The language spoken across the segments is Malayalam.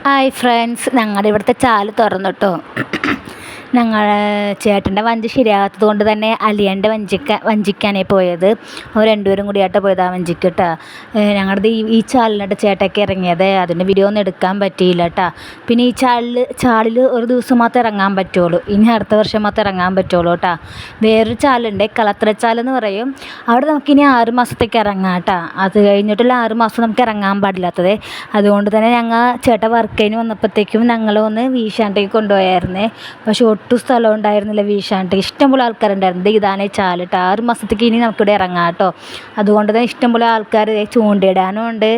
ഹായ് ഫ്രണ്ട്സ്, ഞങ്ങളുടെ ഇവിടുത്തെ ചാല് തുറന്നിട്ടോ. ഞങ്ങൾ ചേട്ടൻ്റെ വഞ്ചി ശരിയാകാത്തത് കൊണ്ട് തന്നെ അലിയൻ്റെ വഞ്ചിക്കാനേ പോയത്. അവർ രണ്ടുപേരും കൂടിയായിട്ട് പോയത് ആ വഞ്ചിക്ക് കേട്ടോ. ഞങ്ങളുടെ ഈ ചാലിനായിട്ട് ചേട്ടയ്ക്ക് ഇറങ്ങിയത്. അതിൻ്റെ വീഡിയോ ഒന്നും എടുക്കാൻ പറ്റിയില്ല കേട്ടോ. പിന്നെ ഈ ചാലിൽ ഒരു ദിവസം മാത്രമേ ഇറങ്ങാൻ പറ്റുള്ളൂ. ഇനി അടുത്ത വർഷം മാത്രമേ ഇറങ്ങാൻ പറ്റുള്ളൂ കേട്ടോ. വേറൊരു ചാലുണ്ട്, കളത്രച്ചാലെന്ന് പറയും. അവിടെ നമുക്കിനി 6 മാസത്തേക്ക് ഇറങ്ങാം കേട്ടോ. അത് കഴിഞ്ഞിട്ടുള്ള 6 മാസം നമുക്ക് ഇറങ്ങാൻ പാടില്ലാത്തത്. അതുകൊണ്ട് തന്നെ ഞങ്ങൾ ചേട്ടൻ വർക്ക് കഴിഞ്ഞ് വന്നപ്പോഴത്തേക്കും ഞങ്ങൾ ഒന്ന് വീശാണ്ടേക്ക് കൊണ്ടുപോയായിരുന്നേ. പക്ഷെ ഒട്ടും സ്ഥലം ഉണ്ടായിരുന്നില്ല വീശാണ്ട്. ഇഷ്ടംപോലെ ആൾക്കാരുണ്ടായിരുന്നു. ഇതാണ് ചാലിട്ട് 6 മാസത്തേക്ക് ഇനി നമുക്കിവിടെ ഇറങ്ങാം കേട്ടോ. അതുകൊണ്ട് തന്നെ ഇഷ്ടംപോലെ ആൾക്കാർ ചൂണ്ടയിടാനും ഉണ്ട്.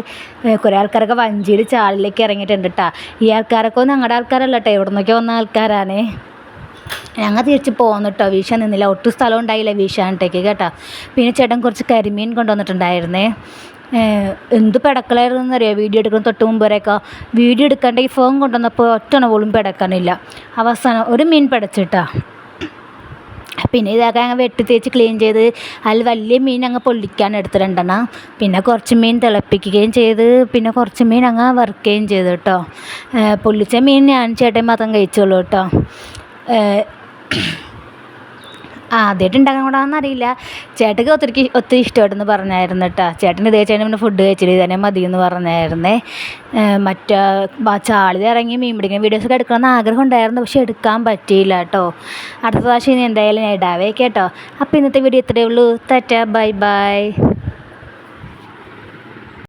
കുറേ ആൾക്കാരൊക്കെ വഞ്ചിയിൽ ചാലിലേക്ക് ഇറങ്ങിയിട്ടുണ്ട് കേട്ടോ. ഈ ആൾക്കാരൊക്കെ ഞങ്ങളുടെ ആൾക്കാരല്ല കേട്ടോ, എവിടെ നിന്നൊക്കെ വന്ന ആൾക്കാരാണ്. ഞങ്ങൾ തിരിച്ച് പോന്നു കേട്ടോ. വീശാൻ നിന്നില്ല, ഒട്ടും സ്ഥലം ഉണ്ടായില്ല വീശാനിട്ടേക്ക് കേട്ടോ. പിന്നെ ചേട്ടൻ കുറച്ച് കരിമീൻ കൊണ്ടുവന്നിട്ടുണ്ടായിരുന്നേ. എന്ത് പിടക്കലായിരുന്നു അറിയാം. വീഡിയോ എടുക്കുന്ന തൊട്ട് മുമ്പ് വരെയൊക്കെ വീഡിയോ എടുക്കാണ്ട് ഈ ഫോൺ കൊണ്ടുവന്നപ്പോൾ ഒറ്റണ പോലും പിടക്കാനില്ല. അവസാനം ഒരു മീൻ പിടച്ചിട്ടാ. പിന്നെ ഇതൊക്കെ അങ്ങ് വെട്ടി തേച്ച് ക്ലീൻ ചെയ്ത് അതിൽ വലിയ മീൻ അങ്ങ് പൊള്ളിക്കാൻ എടുത്തിട്ടുണ്ടെണ്ണം. പിന്നെ കുറച്ച് മീൻ തിളപ്പിക്കുകയും ചെയ്ത്, പിന്നെ കുറച്ച് മീൻ അങ്ങ് വറുക്കുകയും ചെയ്തു കേട്ടോ. പൊള്ളിച്ച മീൻ ഞാൻ ചേട്ടൻ മാത്രം കഴിച്ചോളൂ കേട്ടോ. ആദ്യമായിട്ട് ഉണ്ടാക്കാൻ കൂടാന്ന് അറിയില്ല. ചേട്ടയ്ക്ക് ഒത്തിരി ഇഷ്ടമായിട്ടെന്ന് പറഞ്ഞായിരുന്നു കേട്ടോ. ചേട്ടൻ ഇതേ ചേട്ടൻ പിന്നെ ഫുഡ് കഴിച്ചിട്ട് ഇതന്നെ മതിയെന്ന് പറഞ്ഞായിരുന്നേ. മറ്റേ ചാളിൽ ഇറങ്ങി മീൻ പിടിക്കുന്ന വീഡിയോസൊക്കെ എടുക്കണമെന്ന് ആഗ്രഹം ഉണ്ടായിരുന്നു, പക്ഷെ എടുക്കാൻ പറ്റിയില്ല കേട്ടോ. അടുത്ത പ്രാവശ്യം ഇനി എന്തായാലും ഞാൻ ഇടാവേ കേട്ടോ. അപ്പോൾ ഇന്നത്തെ വീഡിയോ ഇത്രയേ ഉള്ളൂ. Tata, bye bye.